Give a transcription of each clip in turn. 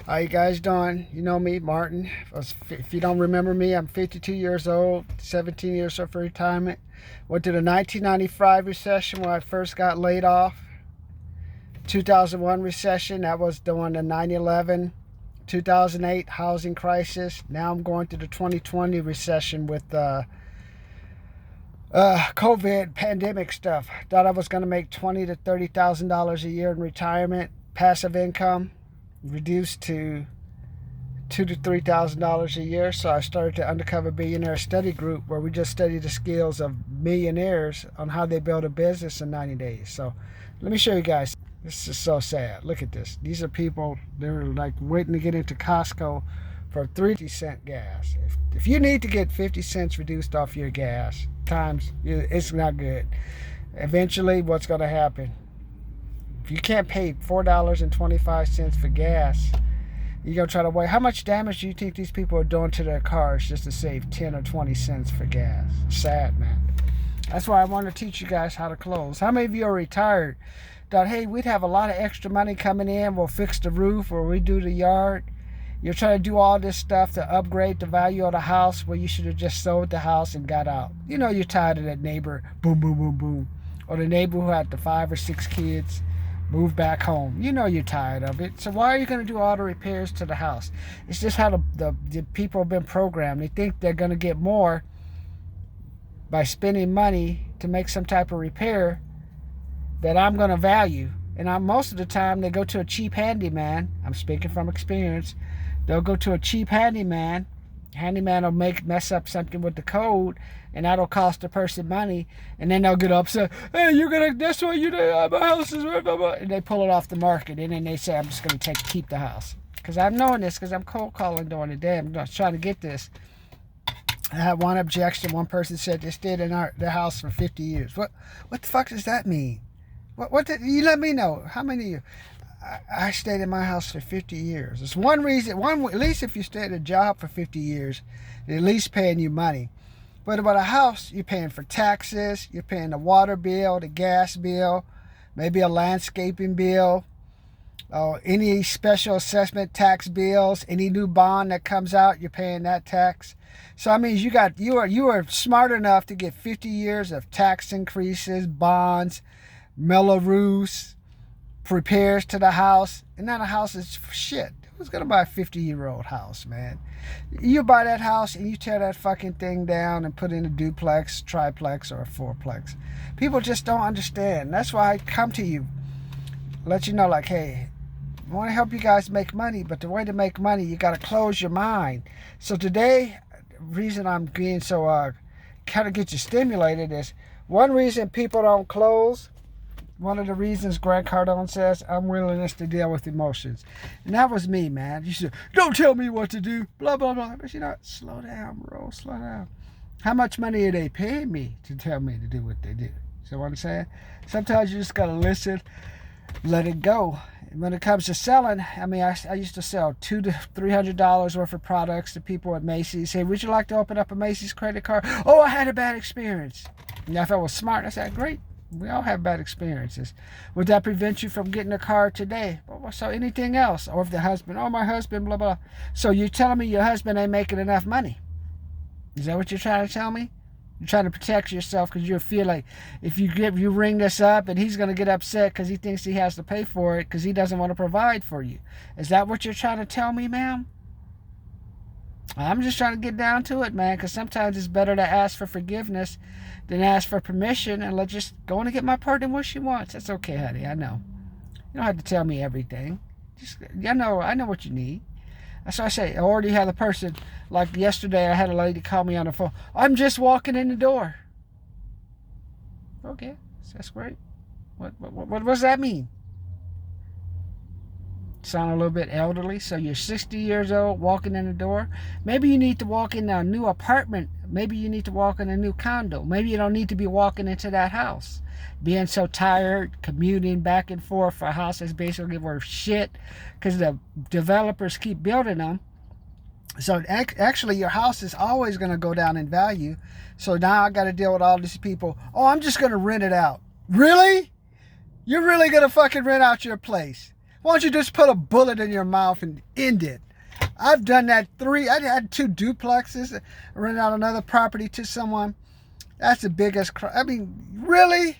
How you guys doing? You know me, Martin. If you don't remember me, I'm 52 years old, 17 years old for retirement. Went to the 1995 recession when I first got laid off. 2001 recession, that was during the 9/11. 2008 housing crisis. Now I'm going to the 2020 recession with COVID pandemic stuff. Thought I was going to make $20,000 to $30,000 a year in retirement, passive income reduced to $2,000 to $3,000 a year. So I started the Undercover Billionaire Study Group, where we just study the skills of millionaires on how they build a business in 90 days. So let me show you guys. This is so sad. Look at this. These are people, they're like waiting to get into Costco for 3-cent gas. If you need to get 50 cents reduced off your gas, times, it's not good. Eventually, what's going to happen? If you can't pay $4.25 for gas, you're going to try to wait. How much damage do you think these people are doing to their cars just to save 10 or 20 cents for gas? Sad, man. That's why I want to teach you guys how to close. How many of you are retired? Thought, hey, we'd have a lot of extra money coming in. We'll fix the roof or redo the yard. You're trying to do all this stuff to upgrade the value of the house, where you should have just sold the house and got out. You know you're tired of that neighbor, boom, boom, boom, boom. Or the neighbor who had the 5 or 6 kids, move back home. You know you're tired of it. So why are you going to do all the repairs to the house? It's just how the people have been programmed. They think they're going to get more by spending money to make some type of repair that I'm going to value. And most of the time they go to a cheap handyman. I'm speaking from experience. They'll go to a cheap handyman. Handyman will mess up something with the code, and that'll cost the person money. And then they'll get upset. Hey, that's why you my house is blah, blah, blah. And they pull it off the market, and then they say, I'm just going to keep the house. Because I'm knowing this, because I'm cold calling during the day. I'm not trying to get this. I had one objection. One person said they stayed in their house for 50 years. What the fuck does that mean? You let me know. How many of you? I stayed in my house for 50 years. It's one reason. At least if you stay at a job for 50 years, they're at least paying you money. But about a house, you're paying for taxes. You're paying the water bill, the gas bill, maybe a landscaping bill, any special assessment tax bills, any new bond that comes out, you're paying that tax. So I mean, you are smart enough to get 50 years of tax increases, bonds, mellow roofs, repairs to the house, and now the house is shit. Who's gonna buy a 50-year-old house, man? You buy that house and you tear that fucking thing down and put in a duplex, triplex, or a fourplex. People just don't understand. That's why I come to you, let you know, like, hey, I want to help you guys make money, but the way to make money, you got to close your mind. So today, the reason I'm being so kind of get you stimulated is one reason people don't close. One of the reasons Grant Cardone says, unwillingness to deal with emotions. And that was me, man. You said, don't tell me what to do, blah, blah, blah. But you know, slow down, bro, slow down. How much money are they paying me to tell me to do what they do? See what I'm saying? Sometimes you just got to listen, let it go. And when it comes to selling, I mean, I used to sell $200 to $300 worth of products to people at Macy's. Say, would you like to open up a Macy's credit card? Oh, I had a bad experience. And if I was smart, I said, great. We all have bad experiences. Would that prevent you from getting a car today? So anything else? Or if the husband, oh, my husband, blah, blah. So you're telling me your husband ain't making enough money? Is that what you're trying to tell me? You're trying to protect yourself because you feel like if you ring this up and he's going to get upset because he thinks he has to pay for it because he doesn't want to provide for you. Is that what you're trying to tell me, ma'am? I'm just trying to get down to it, man, because sometimes it's better to ask for forgiveness than ask for permission and let's just go on and get my partner what she wants. That's okay, honey. I know. You don't have to tell me everything. I know what you need. That's why I say, I already had a person, like yesterday I had a lady call me on the phone. I'm just walking in the door. Okay, that's great. What does that mean? Sound a little bit elderly. So you're 60 years old walking in the door. Maybe you need to walk in a new apartment. Maybe you need to walk in a new condo. Maybe you don't need to be walking into that house. Being so tired, commuting back and forth for a house that's basically worth shit because the developers keep building them. So actually your house is always going to go down in value. So now I got to deal with all these people. Oh, I'm just going to rent it out. Really? You're really going to fucking rent out your place? Why don't you just put a bullet in your mouth and end it? I've done that I had 2 duplexes. I rented out another property to someone. That's the biggest crime. I mean, really?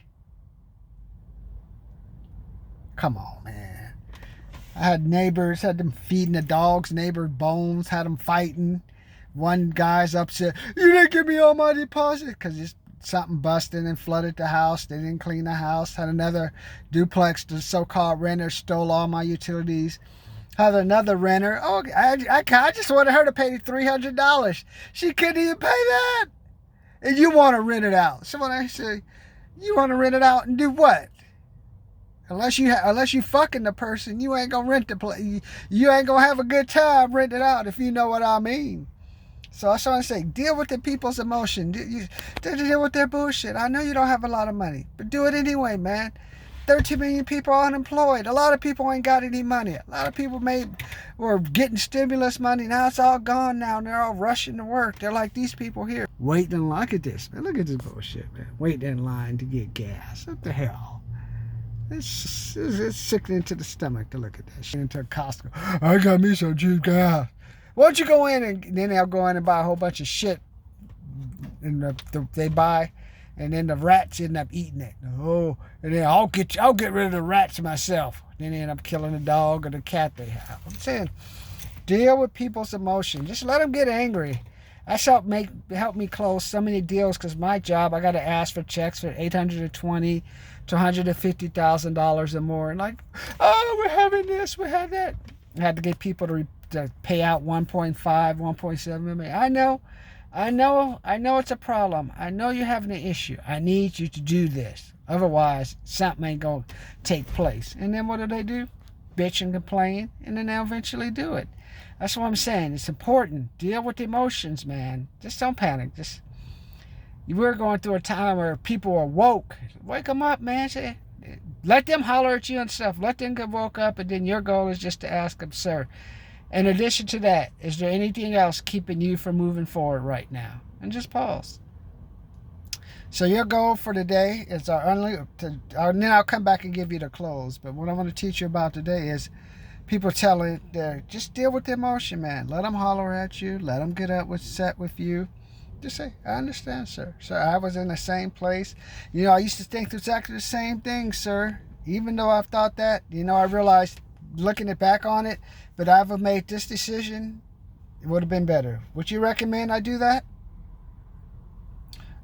Come on, man. I had neighbors, had them feeding the dogs, neighbor bones, had them fighting. One guy's upset. You didn't give me all my deposit because something busted and flooded the house. They didn't clean the house. Had another duplex, the so-called renter stole all my utilities. Had another renter. Oh, I just wanted her to pay $300. She couldn't even pay that. And you want to rent it out. So when I say, you want to rent it out and do what? Unless you fucking the person, you ain't gonna rent the place. You ain't gonna have a good time renting it out, if you know what I mean. So that's what I say. Deal with the people's emotion. Deal with their bullshit. I know you don't have a lot of money, but do it anyway, man. 13 million people are unemployed. A lot of people ain't got any money. A lot of people were getting stimulus money. Now it's all gone now, and they're all rushing to work. They're like these people here. Waiting in line. Look at this, man. Look at this bullshit, man. Waiting in line to get gas. What the hell? It's sickening to the stomach to look at that shit. Into Costco. I got me some cheap gas. Why don't you go in and then they'll go in and buy a whole bunch of shit and they buy, and then the rats end up eating it. Oh, and then I'll get rid of the rats myself. Then they end up killing the dog or the cat they have. I'm saying, deal with people's emotions. Just let them get angry. That's helped me close so many deals, because my job, I got to ask for checks for $820,000 to $150,000 or more, and like, oh, we're having this, we had that. I had to get people to pay out 1.5, 1.7 million. I know it's a problem. I know you're having an issue. I need you to do this. Otherwise, something ain't going to take place. And then what do? Bitch and complain, and then they'll eventually do it. That's what I'm saying. It's important. Deal with the emotions, man. Just don't panic. We're going through a time where people are woke. Wake them up, man. Let them holler at you and stuff. Let them get woke up, and then your goal is just to ask them, sir, in addition to that, is there anything else keeping you from moving forward right now? And just pause. So your goal for today is and then I'll come back and give you the close. But what I want to teach you about today is people telling just deal with the emotion, man. Let them holler at you. Let them get upset with you. Just say, I understand, sir. Sir, I was in the same place. I used to think exactly the same thing, sir. Even though I've thought that, I realized looking back on it, but I've made this decision, it would have been better. Would you recommend I do that?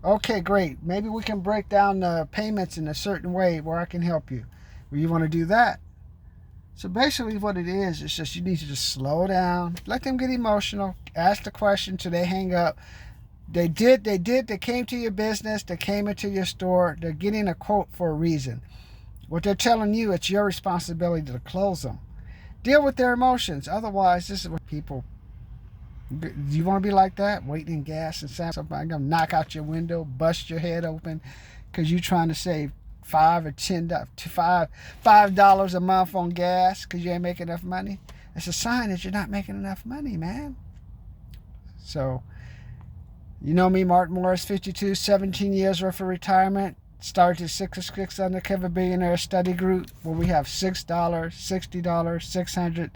Okay, great. Maybe we can break down the payments in a certain way where I can help you. Well, you want to do that? So basically what it is just you need to just slow down, let them get emotional, ask the question till they hang up. They came to your business, they came into your store, they're getting a quote for a reason. What they're telling you, it's your responsibility to close them. Deal with their emotions. Otherwise, this is what people... Do you want to be like that? Waiting in gas and somebody going to knock out your window, bust your head open because you're trying to save $5 or $5 a month on gas because you ain't making enough money? It's a sign that you're not making enough money, man. So, you know me, Martin Morris, 52, 17 years worth of retirement. Started the 6 Undercover Billionaire Study Group, where we have $6, $60, $600,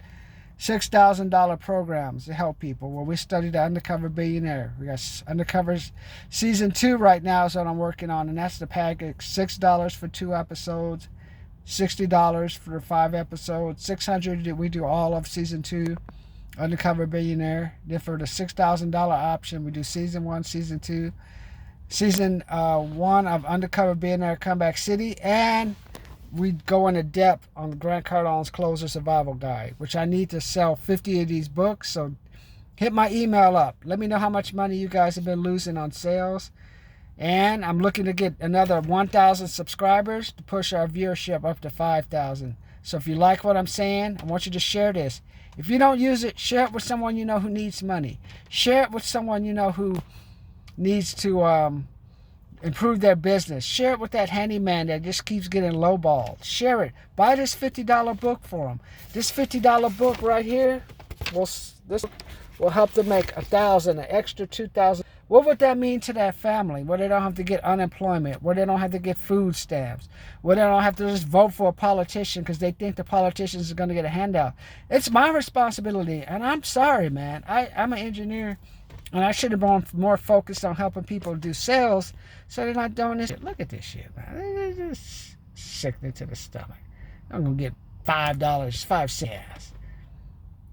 $6,000 programs to help people, where we study the Undercover Billionaire. We got Undercovers Season 2 right now is what I'm working on, and that's the package. $6 for 2 episodes, $60 for 5 episodes, $600 we do all of Season 2, Undercover Billionaire. Then for the $6,000 option, we do Season 1, Season 2. Season 1 of Undercover Billionaire Comeback City, and we go into depth on Grant Cardone's Closer Survival Guide, which I need to sell 50 of these books. So hit my email up. Let me know how much money you guys have been losing on sales. And I'm looking to get another 1,000 subscribers to push our viewership up to 5,000. So if you like what I'm saying, I want you to share this. If you don't use it, share it with someone you know who needs money. Share it with someone you know who needs to improve their business. Share it with that handyman that just keeps getting lowballed. Share it. Buy this $50 book for them. This $50 book right here, this will help them make 1,000, an extra 2,000. What would that mean to that family? Where they don't have to get unemployment, where they don't have to get food stamps, where they don't have to just vote for a politician because they think the politicians are going to get a handout. It's my responsibility, and I'm sorry, man. I'm an engineer, and I should have been more focused on helping people do sales so they're not doing this. Look at this shit, man. It's just sickening to the stomach. I'm going to get $5, 5 cents.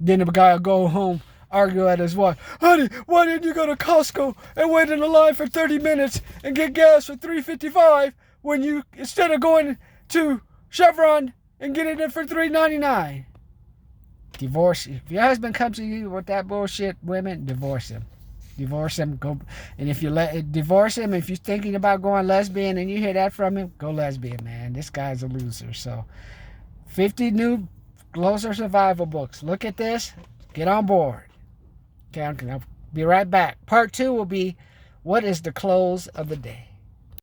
Then the guy will go home, argue at his wife. Honey, why didn't you go to Costco and wait in the line for 30 minutes and get gas for $3.55 when you, instead of going to Chevron and getting it for $3.99? Divorce. If your husband comes to you with that bullshit, women, divorce him. Divorce him. Go, and if you divorce him, if you're thinking about going lesbian and you hear that from him, go lesbian, man. This guy's a loser. So, 50 new closer survival books. Look at this. Get on board. Okay, I'll be right back. Part 2 will be, what is the close of the day?